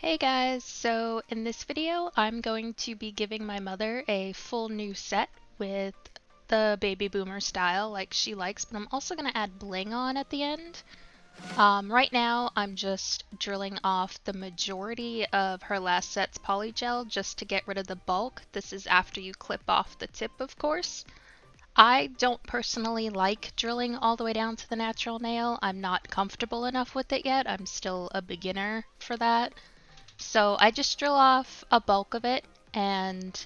Hey guys, so in this video I'm going to be giving my mother a full new set with the baby boomer style like she likes, but I'm also going to add bling on at the end. Right now I'm just drilling off the majority of her last set's polygel just to get rid of the bulk. This is after you clip off the tip, of course. I don't personally like drilling all the way down to the natural nail. I'm not comfortable enough with it yet. I'm still a beginner for that. So I just drill off a bulk of it and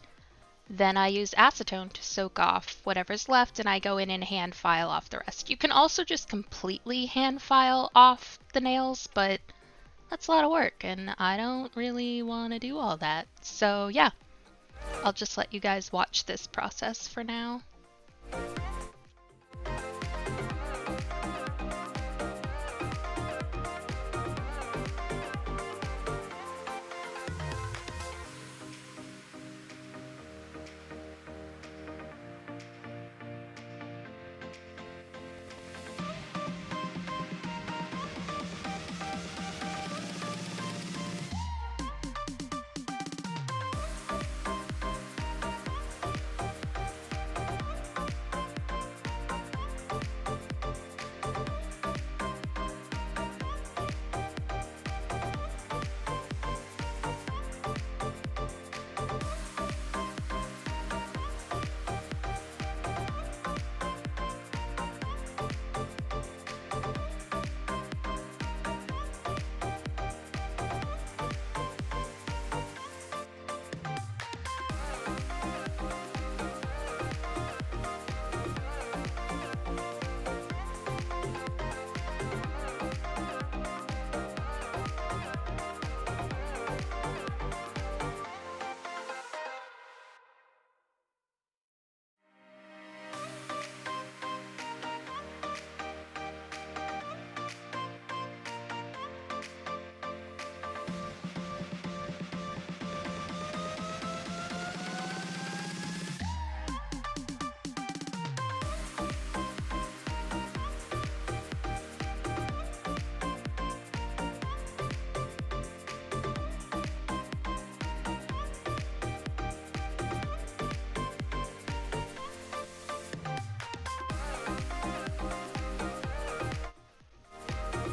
then I use acetone to soak off whatever's left and I go in and hand file off the rest. You can also just completely hand file off the nails, but that's a lot of work and I don't really want to do all that. So yeah, I'll just let you guys watch this process for now.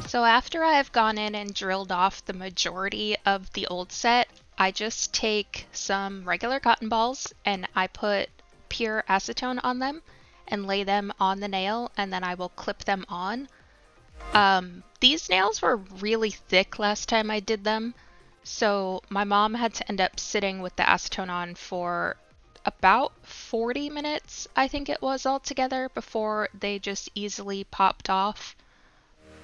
So after I've gone in and drilled off the majority of the old set, I just take some regular cotton balls and I put pure acetone on them and lay them on the nail and then I will clip them on. These nails were really thick last time I did them, so my mom had to end up sitting with the acetone on for about 40 minutes, I think it was altogether, before they just easily popped off.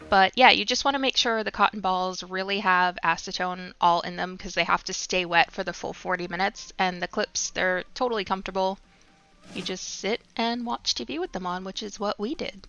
But yeah, you just want to make sure the cotton balls really have acetone all in them because they have to stay wet for the full 40 minutes. And the clips, they're totally comfortable. You just sit and watch TV with them on, which is what we did.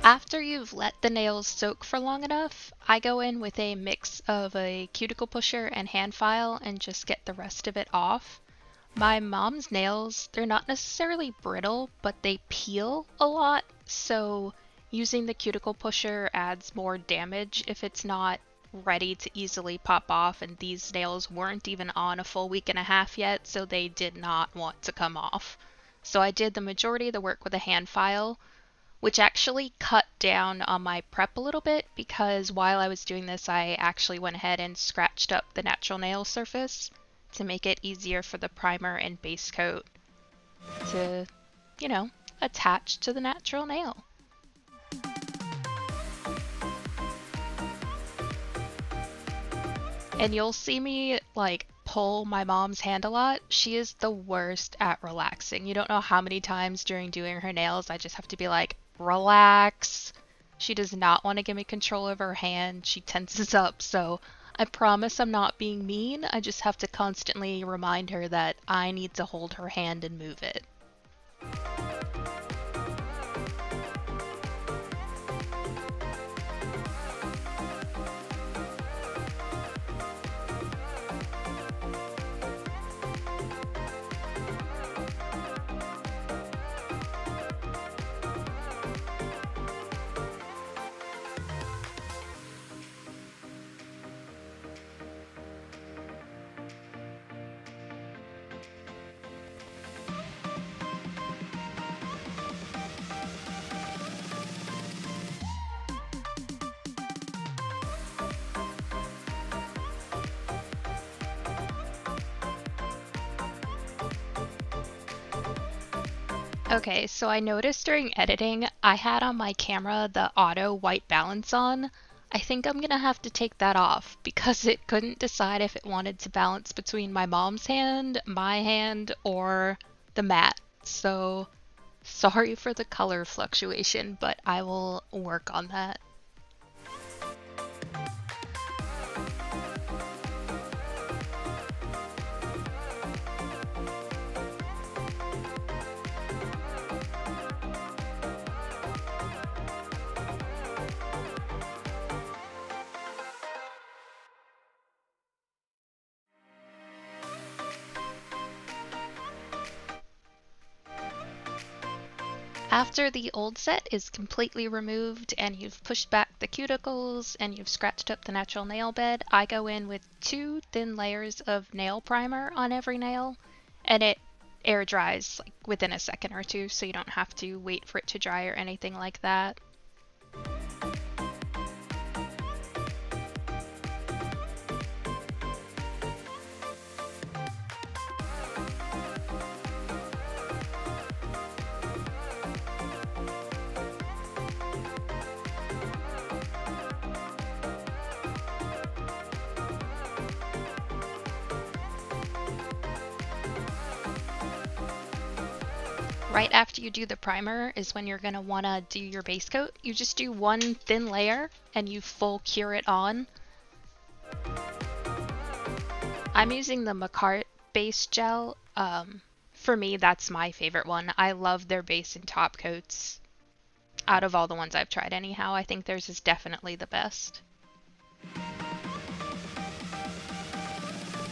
After you've let the nails soak for long enough, I go in with a mix of a cuticle pusher and hand file and just get the rest of it off. My mom's nails, they're not necessarily brittle, but they peel a lot, so using the cuticle pusher adds more damage if it's not ready to easily pop off, and these nails weren't even on a full week and a half yet, so they did not want to come off. So I did the majority of the work with a hand file, which actually cut down on my prep a little bit because while I was doing this, I actually went ahead and scratched up the natural nail surface to make it easier for the primer and base coat to, attach to the natural nail. And you'll see me pull my mom's hand a lot. She is the worst at relaxing. You don't know how many times during doing her nails I just have to be like, relax. She does not want to give me control of her hand. She tenses up, so I promise I'm not being mean. I just have to constantly remind her that I need to hold her hand and move it. Okay, so I noticed during editing, I had on my camera the auto white balance on. I think I'm gonna have to take that off because it couldn't decide if it wanted to balance between my mom's hand, my hand, or the mat. So sorry for the color fluctuation, but I will work on that. After the old set is completely removed and you've pushed back the cuticles and you've scratched up the natural nail bed, I go in with 2 thin layers of nail primer on every nail, and it air dries like within a second or two, so you don't have to wait for it to dry or anything like that. Right after you do the primer is when you're going to want to do your base coat. You just do 1 thin layer and you full cure it on. I'm using the makartt base gel. For me, that's my favorite one. I love their base and top coats. Out of all the ones I've tried anyhow, I think theirs is definitely the best.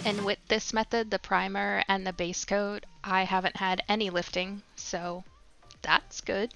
And with this method, the primer and the base coat, I haven't had any lifting, so that's good.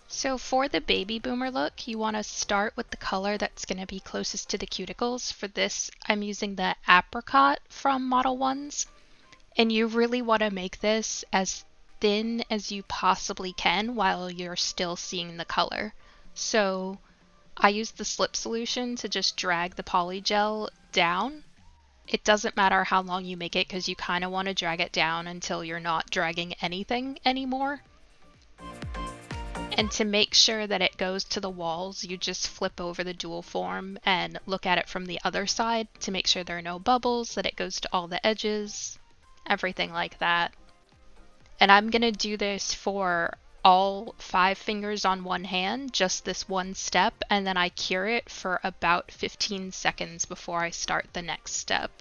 So for the baby boomer look, you want to start with the color that's going to be closest to the cuticles. For this, I'm using the apricot from modelones. And you really want to make this as thin as you possibly can while you're still seeing the color. So I use the slip solution to just drag the polygel down. It doesn't matter how long you make it because you kind of want to drag it down until you're not dragging anything anymore. And to make sure that it goes to the walls, you just flip over the DualForm and look at it from the other side to make sure there are no bubbles, that it goes to all the edges, everything like that. And I'm going to do this for all 5 fingers on one hand, just this one step, and then I cure it for about 15 seconds before I start the next step.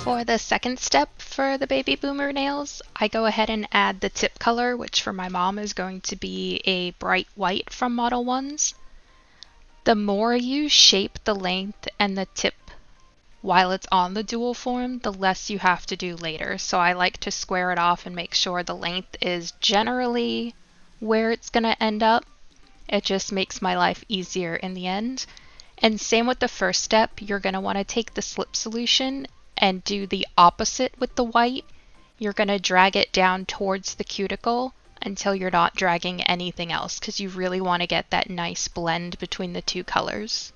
For the second step for the baby boomer nails, I go ahead and add the tip color, which for my mom is going to be a bright white from modelones. The more you shape the length and the tip while it's on the DualForm, the less you have to do later. So I like to square it off and make sure the length is generally where it's going to end up. It just makes my life easier in the end. And same with the first step, you're going to want to take the slip solution and do the opposite with the white. You're going to drag it down towards the cuticle until you're not dragging anything else, because you really want to get that nice blend between the two colors.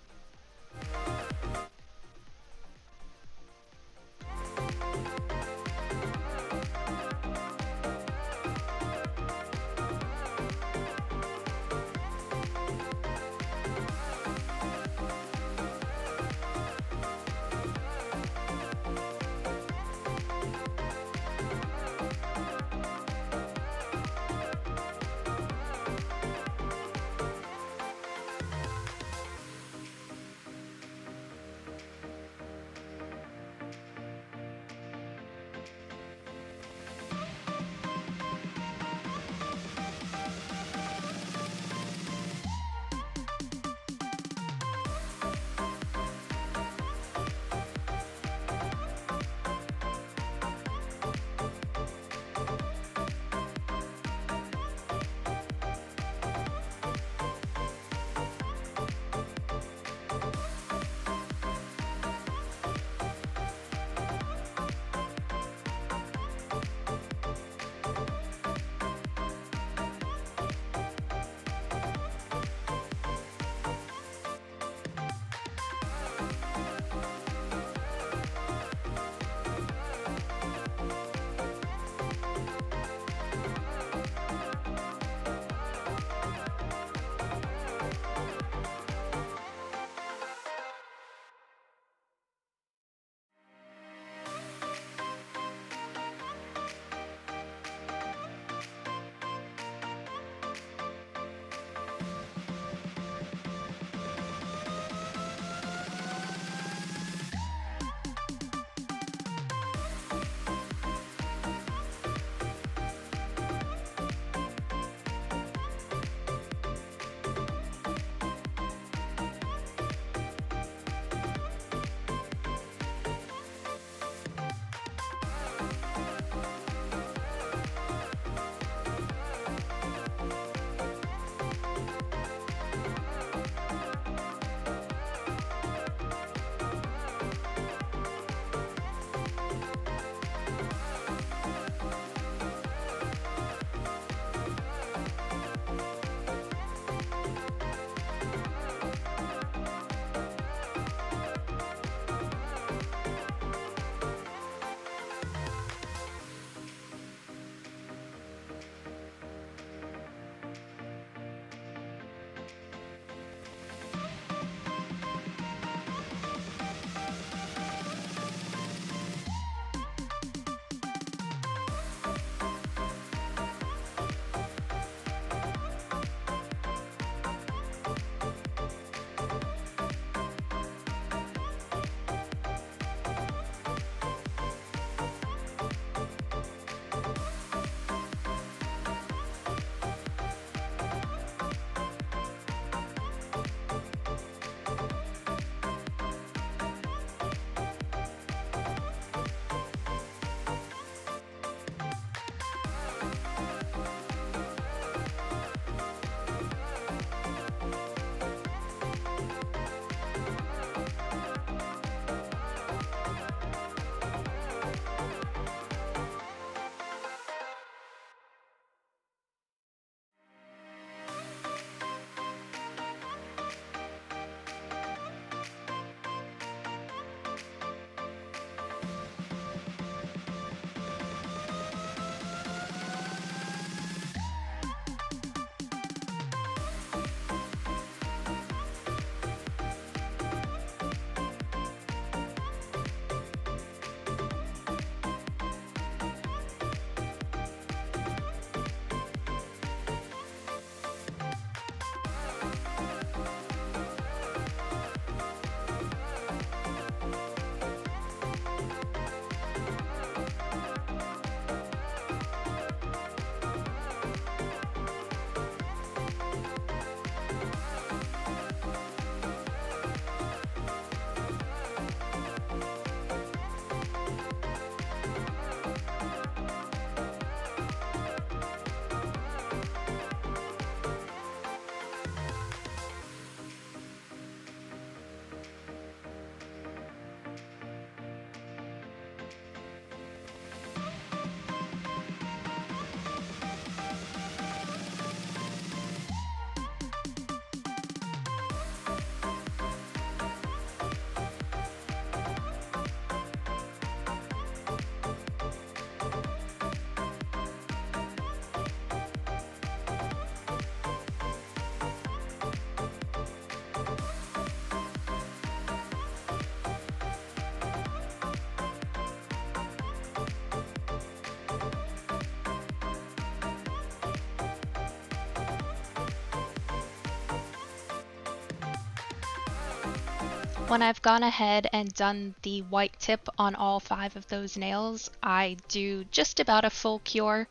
When I've gone ahead and done the white tip on all 5 of those nails, I do just about a full cure.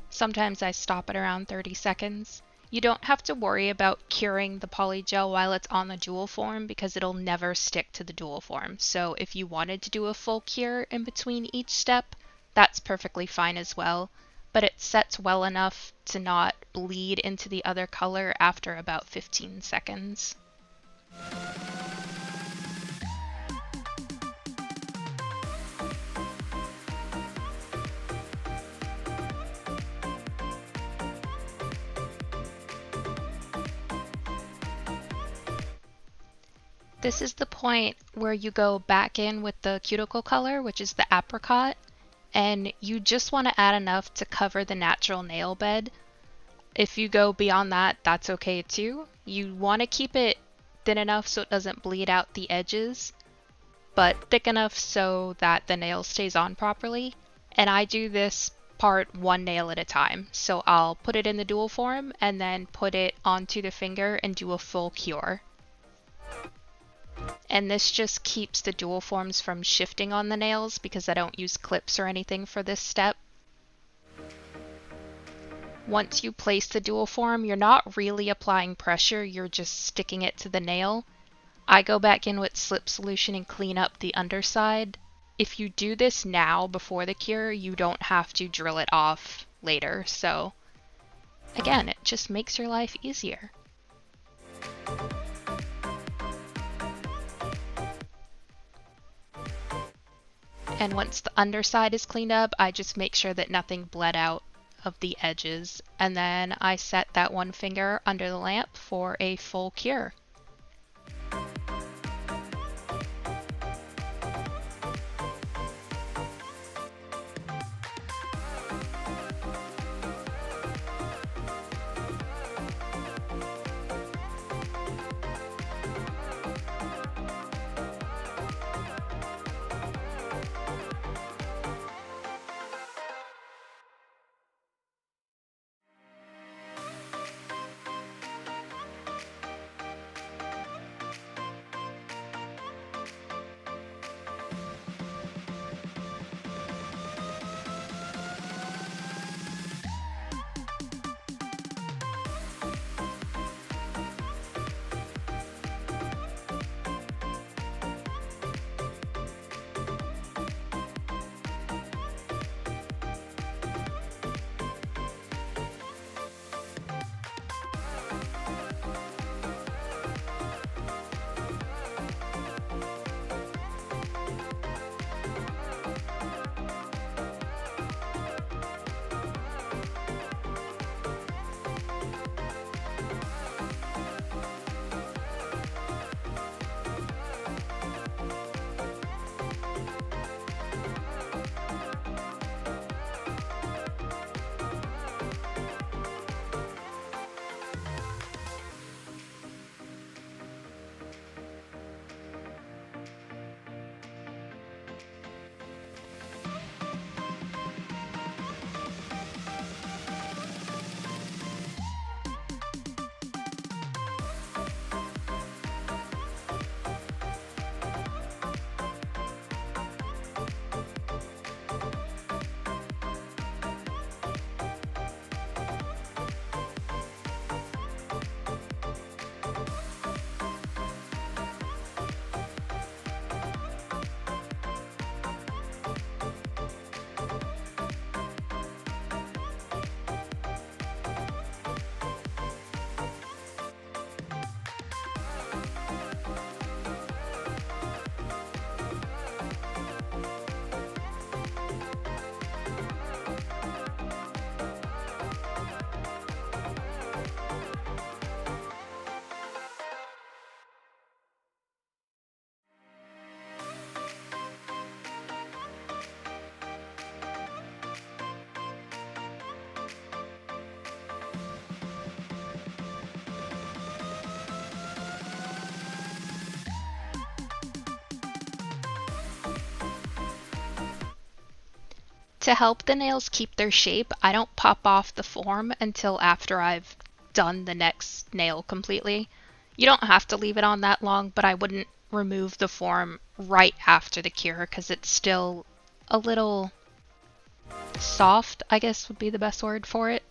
Sometimes I stop at around 30 seconds. You don't have to worry about curing the polygel while it's on the DualForm because it'll never stick to the DualForm. So if you wanted to do a full cure in between each step, that's perfectly fine as well. But it sets well enough to not bleed into the other color after about 15 seconds. This is the point where you go back in with the cuticle color, which is the apricot, and you just want to add enough to cover the natural nail bed. If you go beyond that, that's okay too. You want to keep it thin enough so it doesn't bleed out the edges, but thick enough so that the nail stays on properly. And I do this part 1 nail at a time. So I'll put it in the DualForm and then put it onto the finger and do a full cure. And this just keeps the DualForms from shifting on the nails because I don't use clips or anything for this step. Once you place the DualForm, you're not really applying pressure, you're just sticking it to the nail. I go back in with slip solution and clean up the underside. If you do this now before the cure, you don't have to drill it off later. So again, it just makes your life easier. And once the underside is cleaned up, I just make sure that nothing bled out of the edges. And then I set that one finger under the lamp for a full cure. To help the nails keep their shape, I don't pop off the form until after I've done the next nail completely. You don't have to leave it on that long, but I wouldn't remove the form right after the cure because it's still a little soft, I guess would be the best word for it.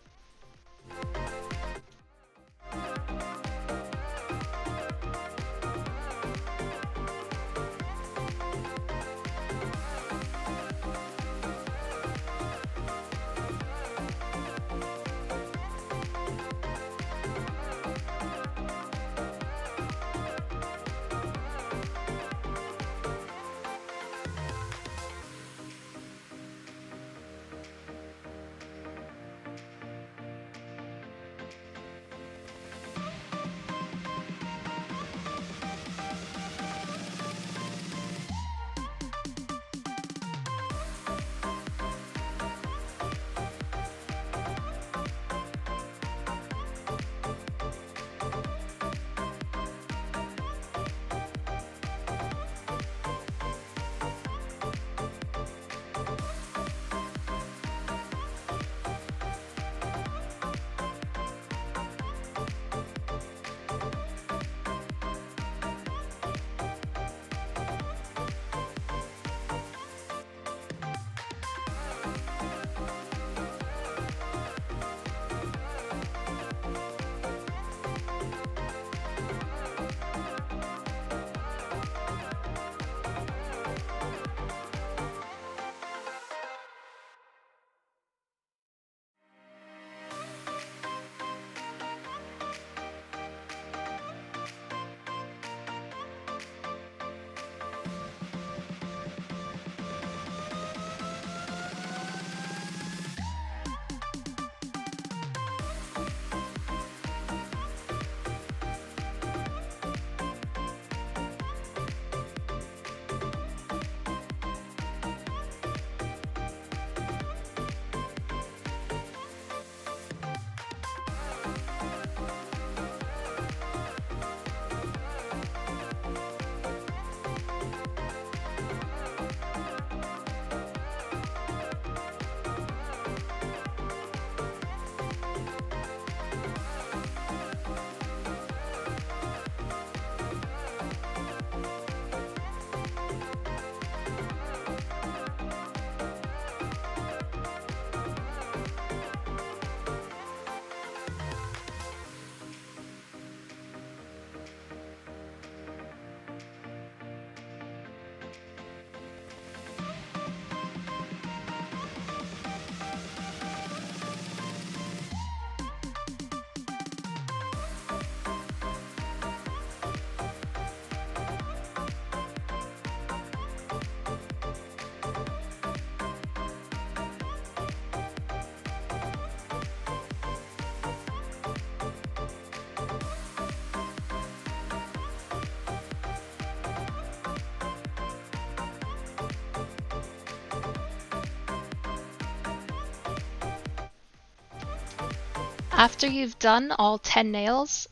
After you've done all 10 nails,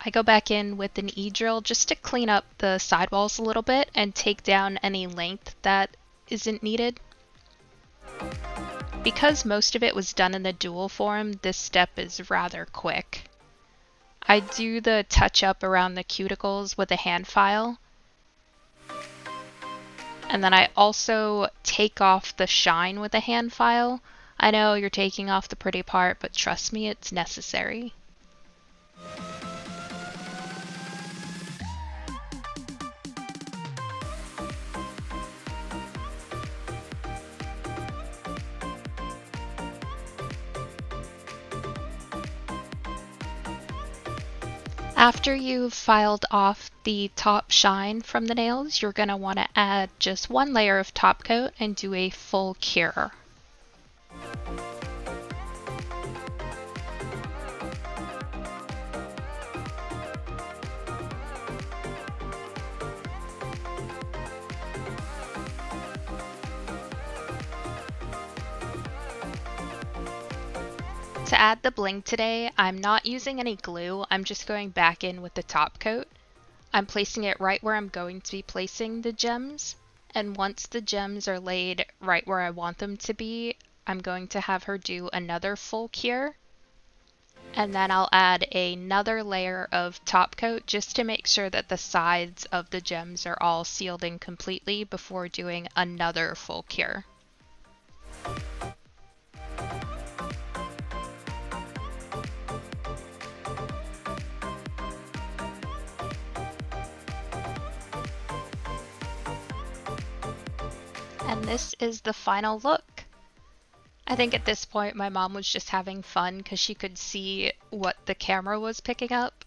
I go back in with an e-drill just to clean up the sidewalls a little bit and take down any length that isn't needed. Because most of it was done in the DualForm, this step is rather quick. I do the touch-up around the cuticles with a hand file, and then I also take off the shine with a hand file. I know you're taking off the pretty part, but trust me, it's necessary. After you've filed off the top shine from the nails, you're going to want to add just one layer of top coat and do a full cure. To add the bling today, I'm not using any glue, I'm just going back in with the top coat. I'm placing it right where I'm going to be placing the gems, and once the gems are laid right where I want them to be, I'm going to have her do another full cure. And then I'll add another layer of top coat just to make sure that the sides of the gems are all sealed in completely before doing another full cure. And this is the final look. I think at this point my mom was just having fun because she could see what the camera was picking up.